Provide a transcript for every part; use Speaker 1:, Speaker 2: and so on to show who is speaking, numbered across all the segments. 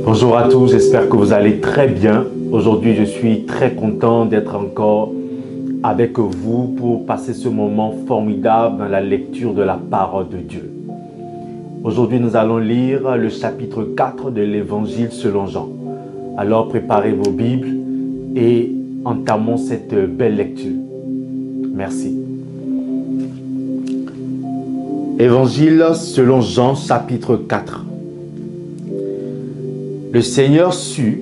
Speaker 1: Bonjour à tous, j'espère que vous allez très bien. Aujourd'hui, je suis très content d'être encore avec vous pour passer ce moment formidable dans la lecture de la parole de Dieu. Aujourd'hui, nous allons lire le chapitre 4 de l'Évangile selon Jean. Alors, préparez vos Bibles et entamons cette belle lecture. Merci. Évangile selon Jean, chapitre 4. Le Seigneur sut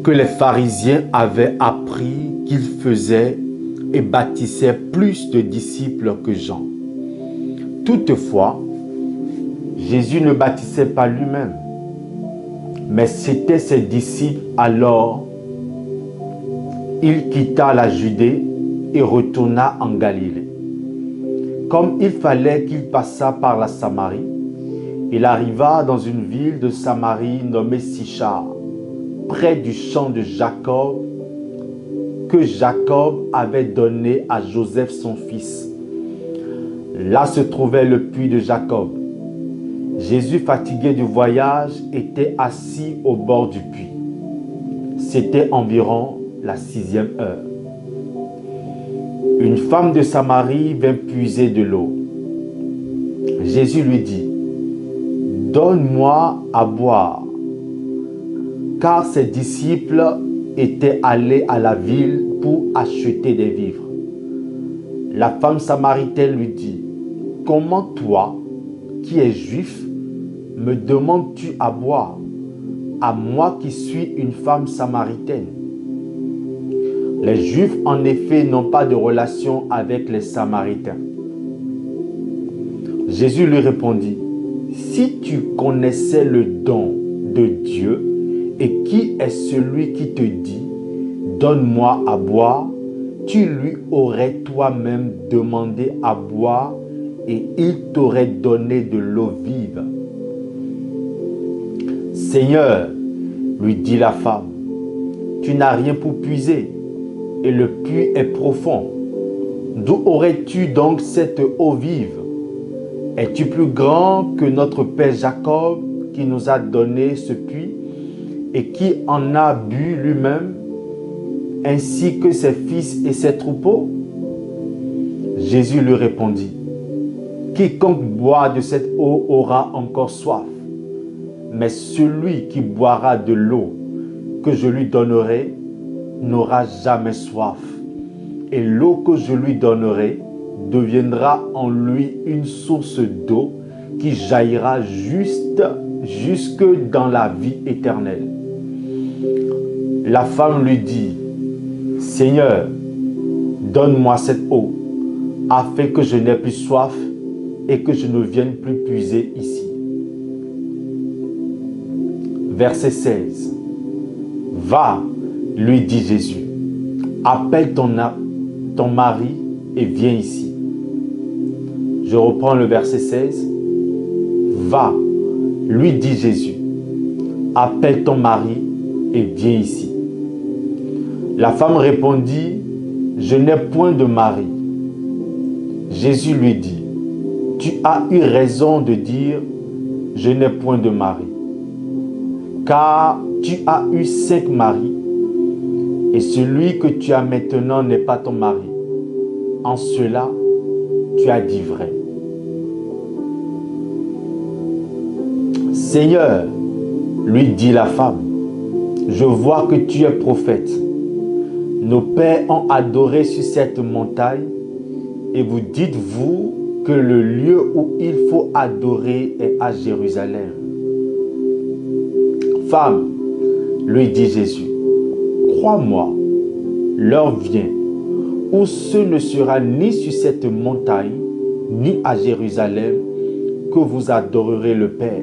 Speaker 1: que les pharisiens avaient appris qu'il faisait et baptisait plus de disciples que Jean. Toutefois, Jésus ne baptisait pas lui-même, mais c'étaient ses disciples. Alors, il quitta la Judée et retourna en Galilée. Comme il fallait qu'il passât par la Samarie, il arriva dans une ville de Samarie nommée Sichar, près du champ de Jacob, que Jacob avait donné à Joseph son fils. Là se trouvait le puits de Jacob. Jésus, fatigué du voyage, était assis au bord du puits. C'était environ la 6e heure. Une femme de Samarie vint puiser de l'eau. Jésus lui dit: « Donne-moi à boire. » Car ses disciples étaient allés à la ville pour acheter des vivres. La femme samaritaine lui dit: « Comment toi, qui es juif, me demandes-tu à boire, à moi qui suis une femme samaritaine? » Les Juifs, en effet, n'ont pas de relation avec les Samaritains. Jésus lui répondit: « Si tu connaissais le don de Dieu, et qui est celui qui te dit « Donne-moi à boire », tu lui aurais toi-même demandé à boire et il t'aurait donné de l'eau vive. » « Seigneur, lui dit la femme, tu n'as rien pour puiser et le puits est profond. D'où aurais-tu donc cette eau vive? Es-tu plus grand que notre père Jacob qui nous a donné ce puits et qui en a bu lui-même, ainsi que ses fils et ses troupeaux? » Jésus lui répondit: « Quiconque boit de cette eau aura encore soif, mais celui qui boira de l'eau que je lui donnerai n'aura jamais soif, et l'eau que je lui donnerai deviendra en lui une source d'eau qui jaillira jusque dans la vie éternelle. » La femme lui dit: « Seigneur, donne-moi cette eau, afin que je n'ai plus soif et que je ne vienne plus puiser ici. » Verset 16. « Va, lui dit Jésus, appelle ton mari et viens ici. » Je reprends le verset 16. « Va, lui dit Jésus, appelle ton mari et viens ici. » La femme répondit: « Je n'ai point de mari. » Jésus lui dit: « Tu as eu raison de dire: Je n'ai point de mari. Car tu as eu 5 maris, et celui que tu as maintenant n'est pas ton mari. En cela, tu as dit vrai. » « Seigneur, lui dit la femme, je vois que tu es prophète. Nos pères ont adoré sur cette montagne, et vous dites-vous que le lieu où il faut adorer est à Jérusalem. » « Femme, lui dit Jésus, crois-moi, l'heure vient où ce ne sera ni sur cette montagne, ni à Jérusalem que vous adorerez le Père.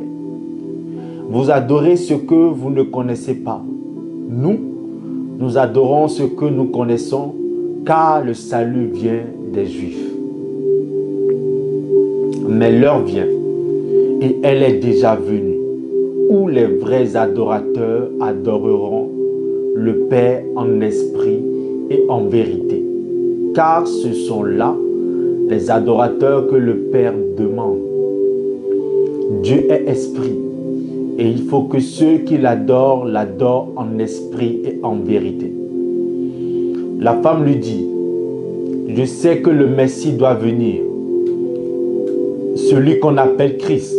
Speaker 1: Vous adorez ce que vous ne connaissez pas. Nous adorons ce que nous connaissons, car le salut vient des Juifs. Mais l'heure vient, et elle est déjà venue, où les vrais adorateurs adoreront le Père en esprit et en vérité, car ce sont là les adorateurs que le Père demande. Dieu est esprit, Et il faut que ceux qui l'adorent, l'adorent en esprit et en vérité. La femme lui dit, je sais que le Messie doit venir, celui qu'on appelle Christ.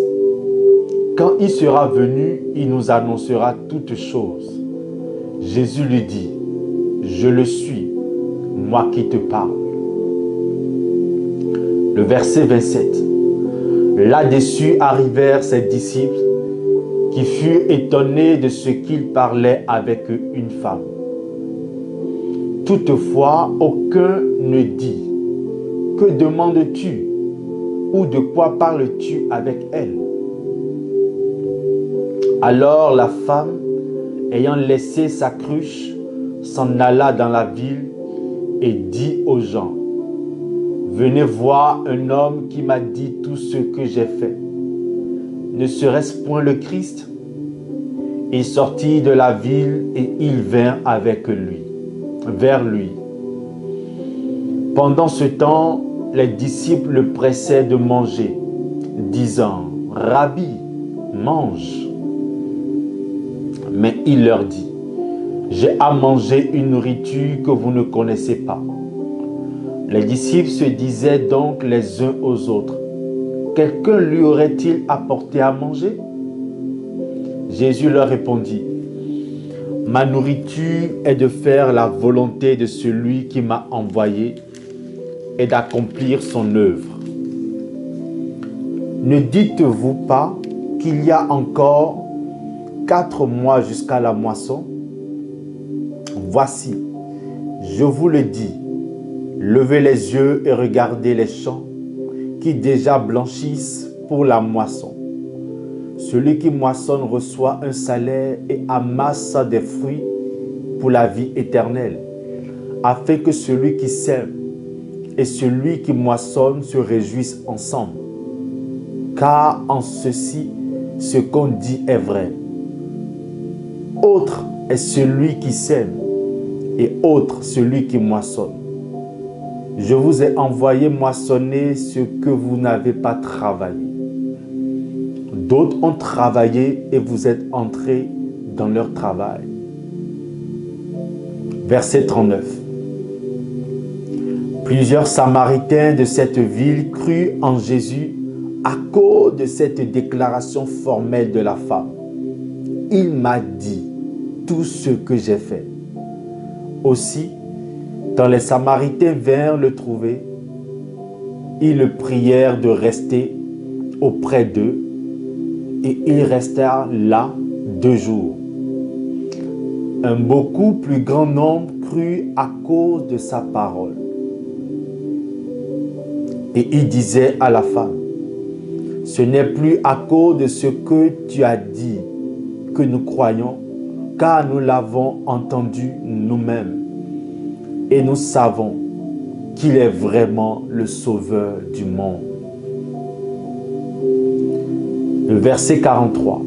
Speaker 1: Quand il sera venu, il nous annoncera toutes choses. Jésus lui dit, je le suis, moi qui te parle. Le verset 27. Là-dessus arrivèrent ses disciples qui furent étonnés de ce qu'il parlait avec une femme. Toutefois, aucun ne dit, que demandes-tu ou de quoi parles-tu avec elle? Alors la femme, ayant laissé sa cruche, s'en alla dans la ville et dit aux gens, venez voir un homme qui m'a dit tout ce que j'ai fait. Ne serait-ce point le Christ? Il sortit de la ville et il vint vers lui. Pendant ce temps, les disciples le pressaient de manger, disant, Rabbi, mange. Mais il leur dit, j'ai à manger une nourriture que vous ne connaissez pas. Les disciples se disaient donc les uns aux autres, quelqu'un lui aurait-il apporté à manger? Jésus leur répondit, ma nourriture est de faire la volonté de celui qui m'a envoyé et d'accomplir son œuvre. Ne dites-vous pas qu'il y a encore 4 mois jusqu'à la moisson? Voici, je vous le dis, levez les yeux et regardez les champs qui déjà blanchissent pour la moisson. Celui qui moissonne reçoit un salaire et amasse des fruits pour la vie éternelle, afin que celui qui sème et celui qui moissonne se réjouissent ensemble. Car en ceci, ce qu'on dit est vrai. Autre est celui qui sème et autre celui qui moissonne. Je vous ai envoyé moissonner ce que vous n'avez pas travaillé. D'autres ont travaillé et vous êtes entrés dans leur travail. Verset 39. Plusieurs Samaritains de cette ville crurent en Jésus à cause de cette déclaration formelle de la femme. Il m'a dit tout ce que j'ai fait. Aussi, quand les Samaritains vinrent le trouver, ils le prièrent de rester auprès d'eux et il resta là 2 jours. Un beaucoup plus grand nombre crut à cause de sa parole. Et il disait à la femme, ce n'est plus à cause de ce que tu as dit que nous croyons, car nous l'avons entendu nous-mêmes. Et nous savons qu'il est vraiment le Sauveur du monde. Le verset 43.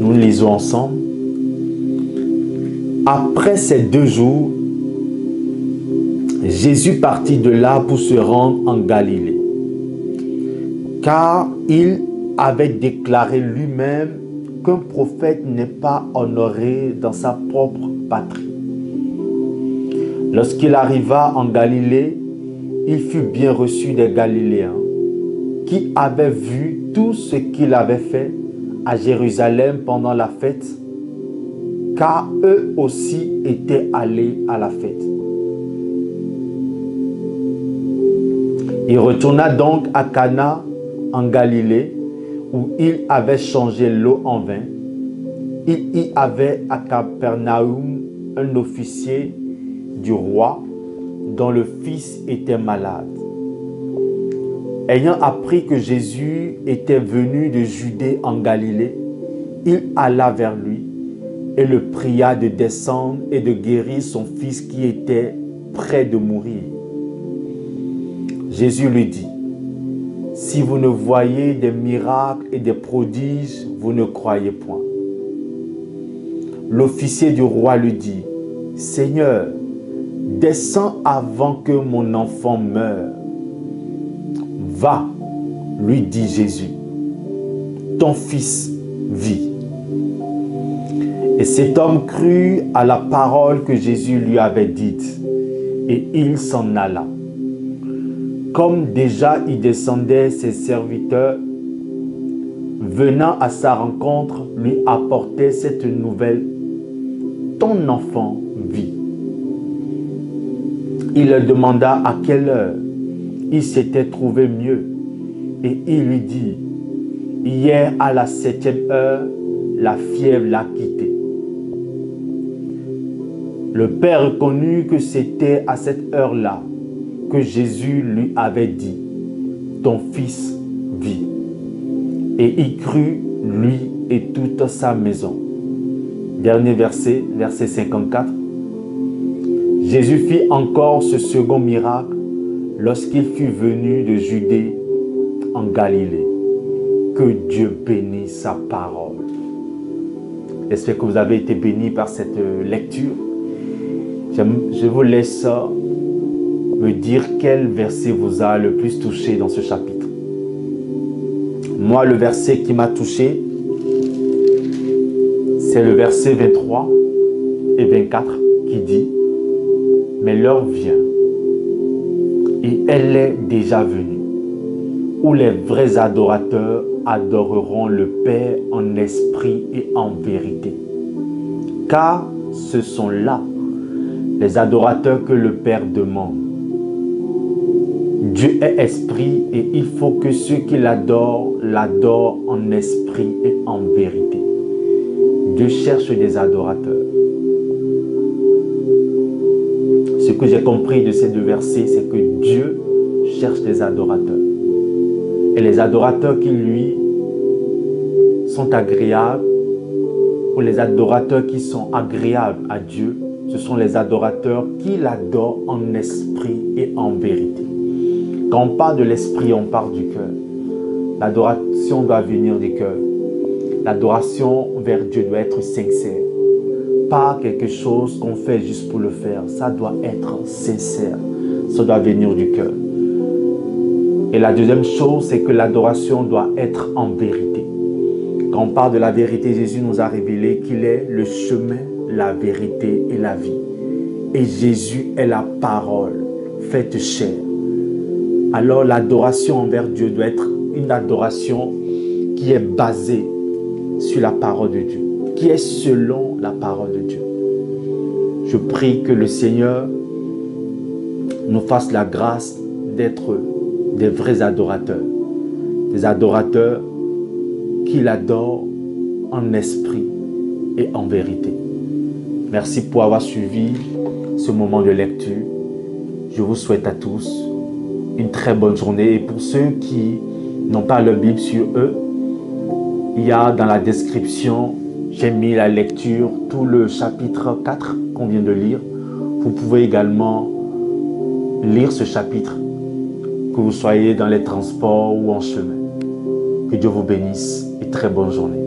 Speaker 1: Nous lisons ensemble. Après ces 2 jours, Jésus partit de là pour se rendre en Galilée, car il avait déclaré lui-même qu'un prophète n'est pas honoré dans sa propre patrie. Lorsqu'il arriva en Galilée, il fut bien reçu des Galiléens qui avaient vu tout ce qu'il avait fait à Jérusalem pendant la fête, car eux aussi étaient allés à la fête. Il retourna donc à Cana en Galilée, où il avait changé l'eau en vin. Il y avait à Capernaum un officier du roi dont le fils était malade. Ayant appris que Jésus était venu de Judée en Galilée, il alla vers lui et le pria de descendre et de guérir son fils qui était près de mourir. Jésus lui dit, « Si vous ne voyez des miracles et des prodiges, vous ne croyez point. » L'officier du roi lui dit, « Seigneur, descends avant que mon enfant meure. » « Va, lui dit Jésus. ton fils vit. Et cet homme crut à la parole que Jésus lui avait dite, et il s'en alla. Comme déjà il descendait, ses serviteurs, venant à sa rencontre, lui apportaient cette nouvelle: ton enfant vit. Il leur demanda à quelle heure il s'était trouvé mieux, et il lui dit: hier à la 7e heure, la fièvre l'a quitté. Le père reconnut que c'était à cette heure-là que Jésus lui avait dit: ton fils vit. Et il crut, lui et toute sa maison. Dernier verset, verset 54. Jésus fit encore ce second miracle lorsqu'il fut venu de Judée en Galilée. Que Dieu bénisse sa parole. J'espère que vous avez été bénis par cette lecture. Je vous laisse me dire quel verset vous a le plus touché dans ce chapitre. Moi, le verset qui m'a touché, c'est le verset 23 et 24 qui dit: mais l'heure vient, et elle est déjà venue, où les vrais adorateurs adoreront le Père en esprit et en vérité. Car ce sont là les adorateurs que le Père demande. Dieu est esprit et il faut que ceux qui l'adorent en esprit et en vérité. Dieu cherche des adorateurs. Ce que j'ai compris de ces deux versets, c'est que Dieu cherche des adorateurs. Et les adorateurs qui lui sont agréables, ou les adorateurs qui sont agréables à Dieu, ce sont les adorateurs qui l'adorent en esprit et en vérité. Quand on parle de l'esprit, on parle du cœur. L'adoration doit venir du cœur. L'adoration vers Dieu doit être sincère. Pas quelque chose qu'on fait juste pour le faire. Ça doit être sincère. Ça doit venir du cœur. Et la deuxième chose, c'est que l'adoration doit être en vérité. Quand on parle de la vérité, Jésus nous a révélé qu'il est le chemin, la vérité et la vie. Et Jésus est la parole faite chair. Alors l'adoration envers Dieu doit être une adoration qui est basée sur la parole de Dieu, qui est selon la parole de Dieu. Je prie que le Seigneur nous fasse la grâce d'être des vrais adorateurs, des adorateurs qui l'adorent en esprit et en vérité. Merci pour avoir suivi ce moment de lecture. Je vous souhaite à tous une très bonne journée. Et pour ceux qui n'ont pas leur Bible sur eux, il y a dans la description, j'ai mis la lecture, tout le chapitre 4 qu'on vient de lire. Vous pouvez également lire ce chapitre, que vous soyez dans les transports ou en chemin. Que Dieu vous bénisse et très bonne journée.